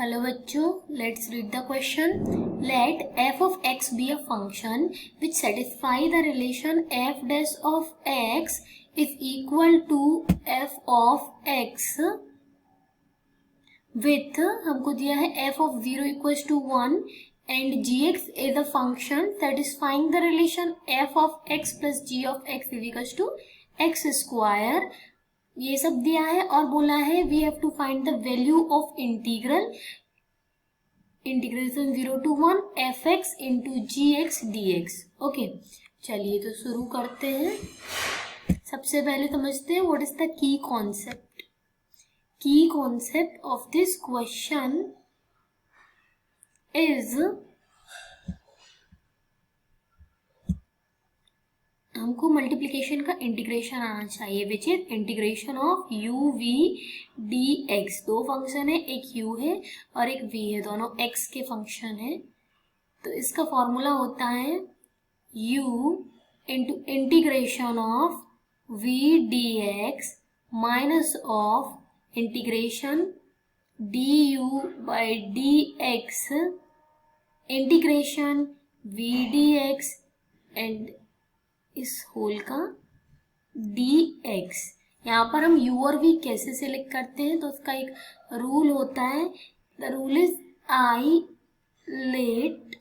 Hello बच्चों, let's read the question. Let f of x be a function which satisfy the relation f dash of x is equal to f of x with हमको दिया है f of 0 equals to 1 and gx is a function satisfying the relation f of x plus g of x is equals to x square. ये सब दिया है और बोला है we have to find the value of integration 0 to 1 F x into ji x D x. Okay, चलिए तो शुरू करते हैं. सबसे पहले समझते हैं what is the key concept. Key concept of this question is हमको मल्टीप्लिकेशन का इंटीग्रेशन आना चाहिए which is integration of u v d x. दो फंक्शन है, एक u है और एक v है, दोनों x के फंक्शन है. तो इसका फॉर्मूला होता है u into integration of v D X minus of integration D you by D x integration v D x and इस होल का dx. यहाँ पर हम u और v कैसे सिलेक्ट करते हैं तो उसका एक रूल होता है. The rule is I let.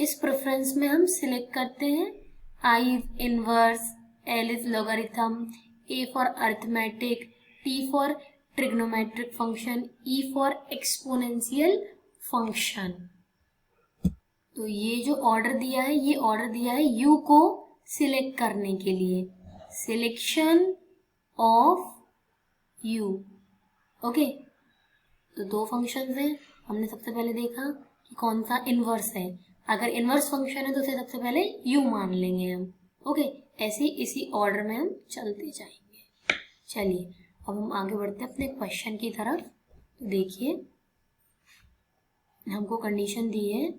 इस प्रेफरेंस में हम सिलेक्ट करते हैं i is inverse, l is logarithm, a for arithmetic, t for trigonometric function, e for exponential function. तो ये जो ऑर्डर दिया है ये ऑर्डर दिया है u को सिलेक्ट करने के लिए. Selection of u. ओके, तो दो फंक्शंस हैं. हमने सबसे पहले देखा कि कौन सा इनवर्स है. अगर इनवर्स फंक्शन है तो उसे सबसे पहले u मान लेंगे हम. ओके, ऐसे इसी ऑर्डर में हम चलते जाएंगे. चलिए अब हम आगे बढ़ते हैं अपने क्वेश्चन की तरफ. तो देखिए हमको कंडीशन दी है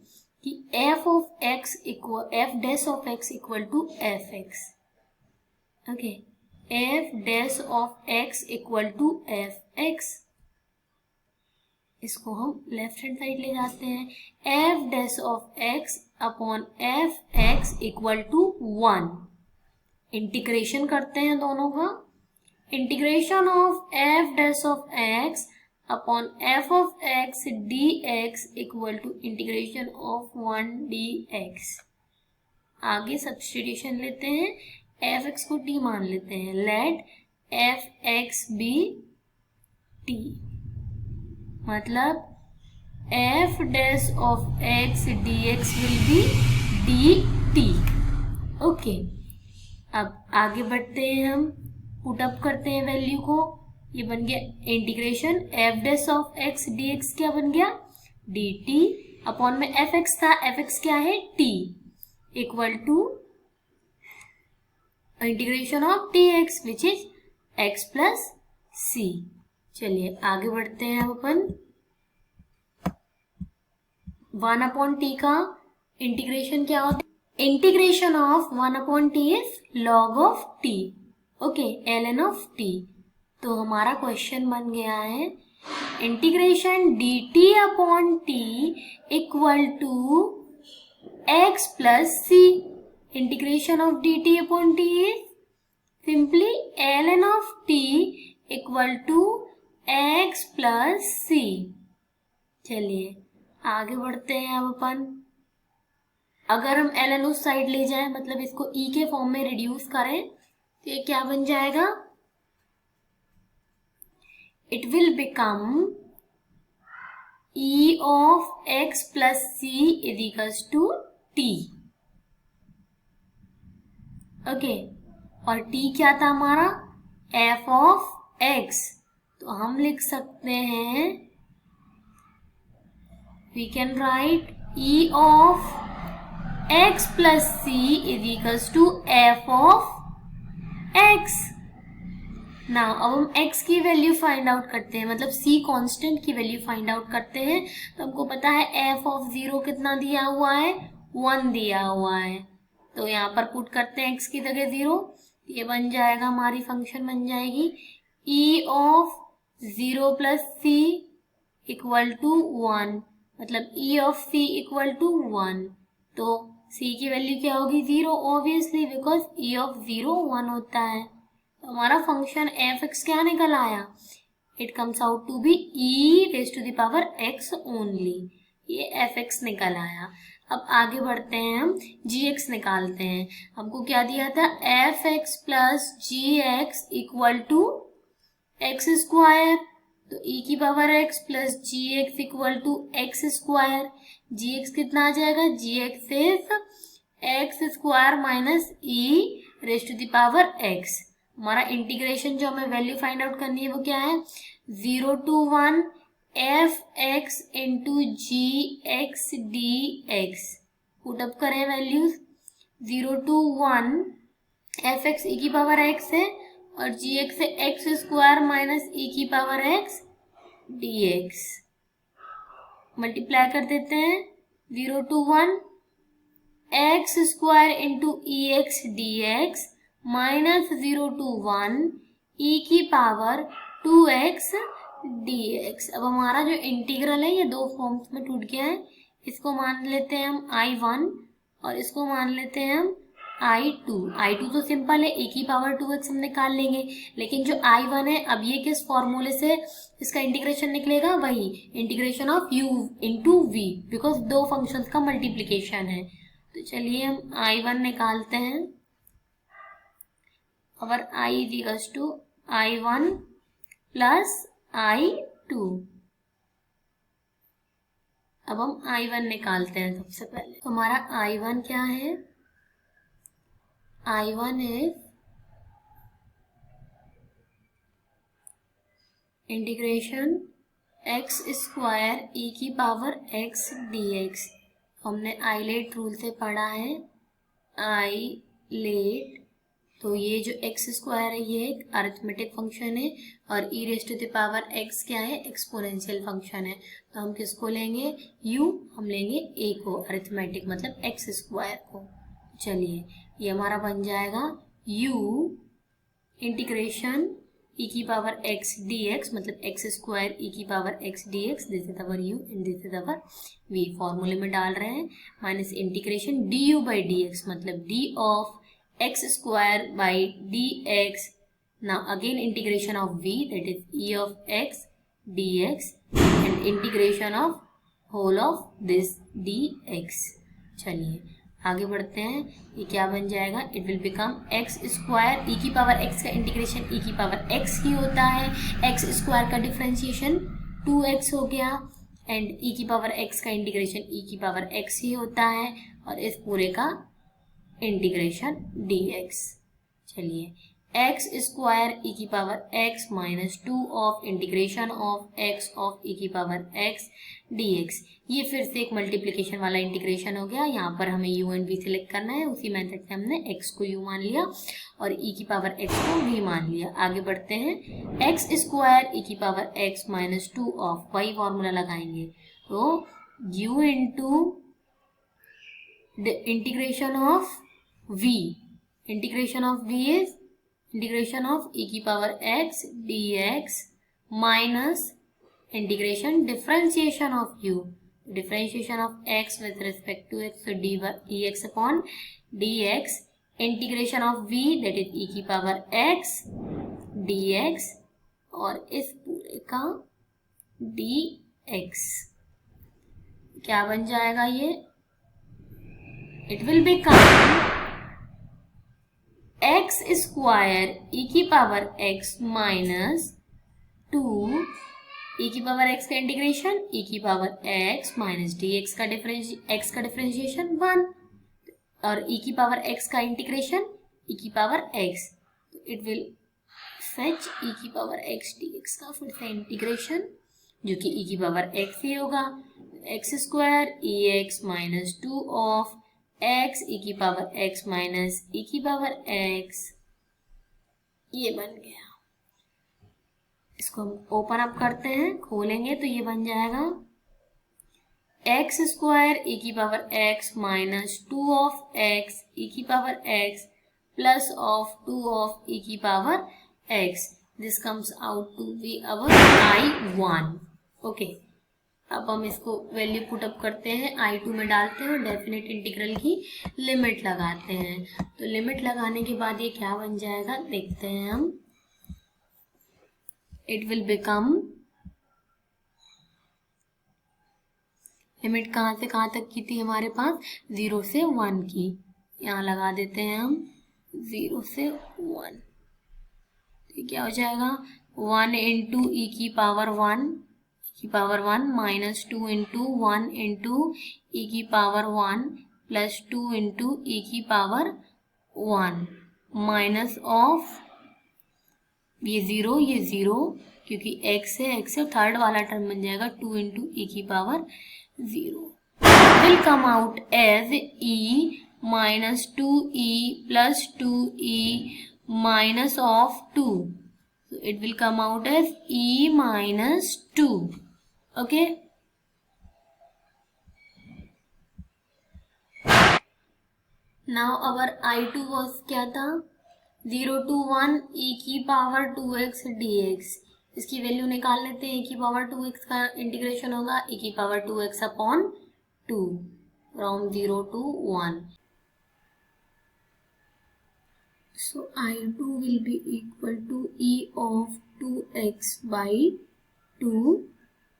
कि f of x equal f dash of x equal to F X. Okay, f dash of x equal to F X. इसको हम लेफ्ट हैंड साइड ले जाते हैं. f dash of x upon F X equal to 1. Integration करते हैं दोनों का. Integration of f dash of x upon F of x D X equal to integration of 1 D X. आगे substitution लेते हैं. एफ एक्स को t मान लेते हैं. Let F X be t. मतलब F dash of x D X will be D T. Okay, अब आगे बढ़ते हैं. हम पुट अप करते हैं वैल्यू को. ये बन गया integration f dash of x D x. क्या बन गया? D t. अपॉन में एफ एक्स था, एफ एक्स क्या है? T. Equal to integration of t x which is x plus c. चलिए आगे बढ़ते हैं. अब अपन 1 अपॉन टी का इंटीग्रेशन क्या होता है? Integration of 1 upon t is log of t. Okay, l n of t. तो हमारा क्वेश्चन बन गया है integration d t upon t equal to x plus c. Integration of d t upon t is simply l n of t equal to x plus c. चलिए आगे बढ़ते हैं. अब अपन अगर हम एल एन उस साइड ले जाएं, मतलब इसको ई के फॉर्म में रिड्यूस करें, तो ये क्या बन जाएगा? It will become e of x plus c is equals to t. Okay, और t क्या था हमारा? f of x. तो हम लिख सकते हैं we can write e of x plus c is equals to f of x. ना अब हम x की वैल्यू फाइंड आउट करते हैं, मतलब c कांस्टेंट की वैल्यू फाइंड आउट करते हैं. तो हमको पता है f ऑफ 0 कितना दिया हुआ है? 1 दिया हुआ है. तो यहाँ पर पुट करते हैं x की जगह 0. ये बन जाएगा, हमारी फंक्शन बन जाएगी e of 0 plus c equal to 1, मतलब E of C equal to 1, तो सी की वैल्यू क्या होगी 0 ऑब्वियसली, बिकॉज ई ऑफ 0 1 होता है। तो हमारा फंक्शन एफ एक्स क्या निकल आया, it comes out to be E raise to the power X only, ये एफ एक्स निकल आया। अब आगे बढ़ते हैं, हम जी एक्स निकालते हैं। हमको क्या दिया था, f x plus g x equal to x square, तो ई की power x plus g x equal to x square. G x कितना आ जाएगा, g x is x square minus e raise to the power x. हमारा integration जो हमें value find out करनी है वो क्या है, 0 to 1 F x into ji x D X. Put up करें values, 0 to 1 F X E की पावर एक्स है और जी एक्स है एक्स स्क्वायर माइनस ई की power x D X. Multiply कर देते हैं, 0 to 1 X square into E X D X minus 0 to 1 E की पावर 2x dx। अब हमारा जो इंटीग्रल है ये दो फॉर्म्स में टूट गया है, इसको मान लेते हैं हम I1 और इसको मान लेते हैं हम I2। I2 तो सिंपल है, e की पावर 2x हम निकाल लेंगे, लेकिन जो I1 है अब ये किस फॉर्मूले से इसका इंटीग्रेशन निकलेगा, वही integration of u into v, because दो फंक्शंस का मल्टीप्लीकेशन है। तो चलिए हम I1 निकालते हैं, और I equals to I1 plus I2। अब हम I1 निकालते हैं सबसे पहले, तो हमारा I1 क्या है, I1 is integration x square e की पावर एक्स डी एक्स। हमने आइलेट रूल से पढ़ा है, आइलेट, तो ये जो एक्स स्क्वायर है ये एक अरिथमेटिक फंक्शन है और e raise to the power x क्या है, एक्सपोनेंशियल फंक्शन है। तो हम किसको लेंगे, u, हम लेंगे a को, अरिथमेटिक मतलब एक्स स्क्वायर को। चलिए ये हमारा बन जाएगा u इंटीग्रेशन e की पावर x dx, मतलब एक्स स्क्वायर e की power x dx, this is our u and this is our v। फॉर्मूले में डाल रहे हैं, minus integration du by dx, मतलब d of x square by dx. Now again integration of v, that is e of x dx, and integration of whole of this dx। चलिए आगे बढ़ते हैं, ये क्या बन जाएगा, it will become x square e की पावर एक्स का इंटीग्रेशन ई की पावर एक्स ही होता है, एक्स स्क्वायर का डिफ्रेंशिएशन 2x हो गया, एंड ई की पावर एक्स का इंटीग्रेशन ई की पावर एक्स ही होता है, और इस पूरे का इंटीग्रेशन dx। चलिए एक्स स्क्वायर ई की power x minus 2 of integration of x of e की पावर x dx। ये फिर से एक मल्टीप्लिकेशन वाला इंटीग्रेशन हो गया, यहाँ पर हमें u एंड v सिलेक्ट करना है, उसी मेथड से हमने x को u मान लिया और e की पावर x को v मान लिया। आगे बढ़ते हैं, एक्स स्क्वायर ई की पावर x माइनस 2 ऑफ, वही फॉर्मूला लगाएंगे, तो u into integration of v, integration of v is integration of e की power x dx minus integration differentiation of u, differentiation of x with respect to x, so dx upon dx, integration of v that is e की power x dx और इस पूरे का dx। क्या बन जाएगा ये, it will become x square e की पावर x माइनस 2 ई की पावर x का इंटीग्रेशन ई की power x minus d x का डिफरेंशिएशन 1 और ई की पावर x का इंटीग्रेशन ई की पावर x, तो इट विल फेच ई की पावर x dx का फिर से इंटीग्रेशन जो कि ई की पावर x ही होगा, x square E x minus 2 of x e की पावर x माइनस ई की पावर x, ये बन गया। इसको हम ओपन अप करते हैं, खोलेंगे तो ये बन जाएगा एक्स स्क्वायर ई की power x minus 2 of x e की power x plus of 2 of e की power x, this comes out to be our I1। Okay, अब हम इसको वैल्यू पुट अप करते हैं, I2 में डालते हैं और डेफिनेट इंटीग्रल की लिमिट लगाते हैं। तो लिमिट लगाने के बाद ये क्या बन जाएगा देखते हैं हम। इट विल बिकम, लिमिट कहाँ से कहाँ तक की थी हमारे पास, 0 से 1 की। यहाँ लगा देते हैं हम 0 से 1। तो क्या हो जाएगा 1 इंटू ई की पावर 1 माइनस 2 इंटू 1 इंटू ई की पावर 1 प्लस 2 इंटू ई की पावर 1 माइनस ऑफ ये 0 क्योंकि x है, x से थर्ड वाला टर्म बन जाएगा 2 इंटू ई की power 0 will come out as e minus 2e plus 2e minus of 2. So it will come out as e minus 2. Okay. Now our I2 was क्या था 0 to 1 e की power 2x dx. इसकी value निकाल लेते हैं। e की power 2x का integration होगा e की power 2x upon 2 from 0 to 1. So I2 will be equal to e of 2x by 2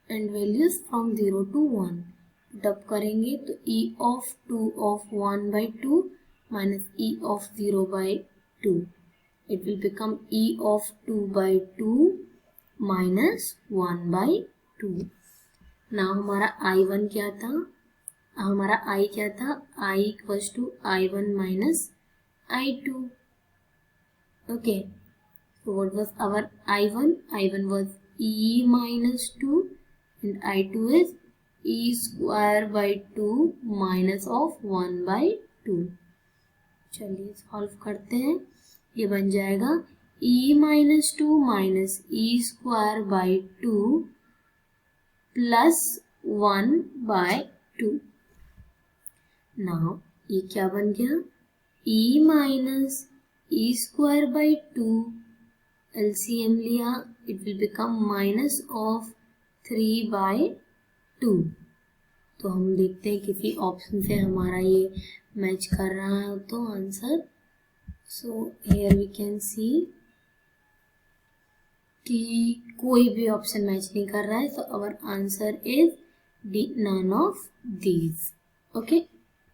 and values from 0 to 1. Put करेंगे तो e of 2 of 1 by 2 minus e of 0 by 2. It will become e of 2 by 2 minus 1 by 2. Now हमारा I1 क्या था, हमारा I क्या था, I equals to I1 minus I2. Okay, so what was our I1? I1 was E minus 2 and I2 is E square by 2 minus of 1 by 2. चलिए solve करते हैं। ये बन जाएगा E minus 2 minus E square by 2 plus 1 by 2. Now ये क्या बन गया e minus e square by 2, LCM लिया, it will become minus of 3 by 2. तो हम देखते हैं किसी ऑप्शन से हमारा ये मैच कर रहा है तो answer. So here we can see कि कोई भी ऑप्शन मैच नहीं कर रहा है, so our answer is D, none of these. Okay,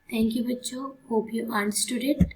thank you बच्चों, होप यू अंडरस्टूड इट.